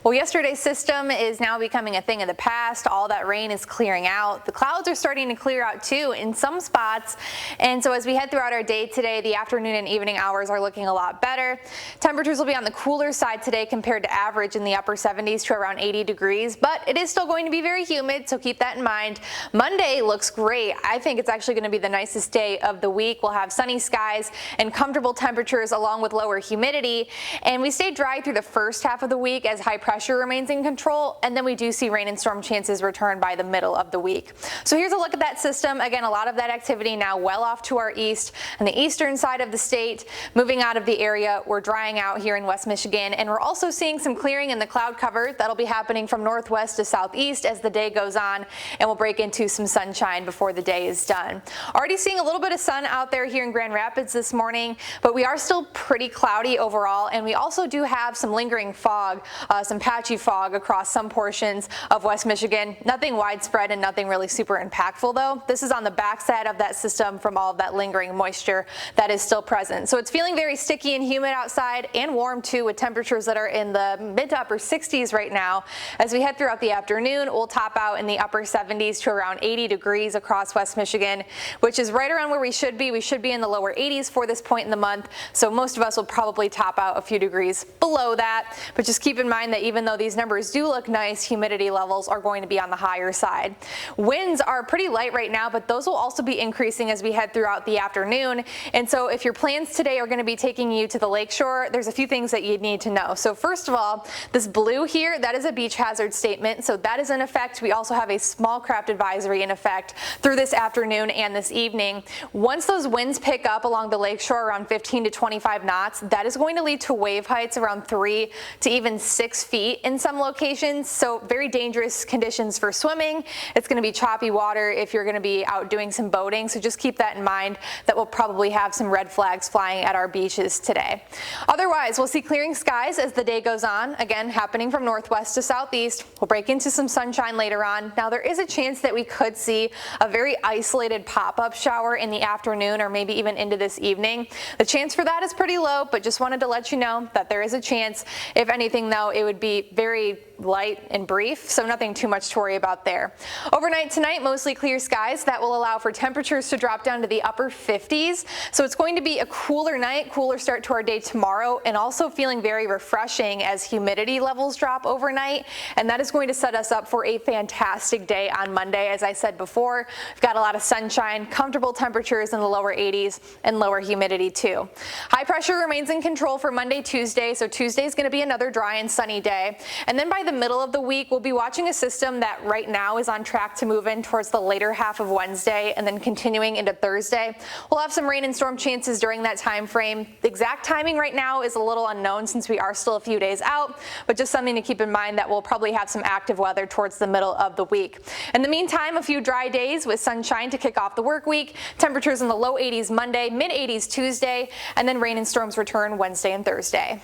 Well, yesterday's system is now becoming a thing of the past. All that rain is clearing out. The clouds are starting to clear out too in some spots. And so as we head throughout our day today, the afternoon and evening hours are looking a lot better. Temperatures will be on the cooler side today compared to average in the upper 70s to around 80 degrees, but it is still going to be very humid, so keep that in mind. Monday looks great. I think it's actually going to be the nicest day of the week. We'll have sunny skies and comfortable temperatures along with lower humidity, and we stay dry through the first half of the week as high pressure remains in control, and then we do see rain and storm chances return by the middle of the week. So here's a look at that system. Again, a lot of that activity now well off to our east and the eastern side of the state. Moving out of the area, we're drying out here in West Michigan, and we're also seeing some clearing in the cloud cover. That'll be happening from northwest to southeast as the day goes on, and we'll break into some sunshine before the day is done. Already seeing a little bit of sun out there here in Grand Rapids this morning, but we are still pretty cloudy overall, and we also do have some lingering fog, some patchy fog across some portions of West Michigan. Nothing widespread and nothing really super impactful though. This is on the backside of that system from all of that lingering moisture that is still present. So it's feeling very sticky and humid outside and warm too, with temperatures that are in the mid to upper 60s right now. As we head throughout the afternoon, we'll top out in the upper 70s to around 80 degrees across West Michigan, which is right around where we should be. We should be in the lower 80s for this point in the month, so most of us will probably top out a few degrees below that. But just keep in mind that even though these numbers do look nice, humidity levels are going to be on the higher side. Winds are pretty light right now, but those will also be increasing as we head throughout the afternoon. And so if your plans today are going to be taking you to the lakeshore, there's a few things that you need to know. So first of all, this blue here, that is a beach hazard statement, so that is in effect. We also have a small craft advisory in effect through this afternoon and this evening. Once those winds pick up along the lakeshore around 15 to 25 knots, that is going to lead to wave heights around 3 to even 6 feet in some locations, so very dangerous conditions for swimming. It's going to be choppy water if you're going to be out doing some boating, so just keep that in mind, that we'll probably have some red flags flying at our beaches today. Otherwise, we'll see clearing skies as the day goes on, again happening from northwest to southeast. We'll break into some sunshine later on. Now there is a chance that we could see a very isolated pop-up shower in the afternoon or maybe even into this evening. The chance for that is pretty low, but just wanted to let you know that there is a chance. If anything though, it would be very light and brief, so nothing too much to worry about there. Overnight tonight, mostly clear skies. That will allow for temperatures to drop down to the upper 50s. So it's going to be a cooler night, cooler start to our day tomorrow, and also feeling very refreshing as humidity levels drop overnight. And that is going to set us up for a fantastic day on Monday. As I said before, we've got a lot of sunshine, comfortable temperatures in the lower 80s, and lower humidity too. High pressure remains in control for Monday, Tuesday, so Tuesday is going to be another dry and sunny day. And then by the middle of the week, we'll be watching a system that right now is on track to move in towards the later half of Wednesday and then continuing into Thursday. We'll have some rain and storm chances during that time frame. The exact timing right now is a little unknown since we are still a few days out, but just something to keep in mind that we'll probably have some active weather towards the middle of the week. In the meantime, a few dry days with sunshine to kick off the work week. Temperatures in the low 80s Monday, mid 80s Tuesday, and then rain and storms return Wednesday and Thursday.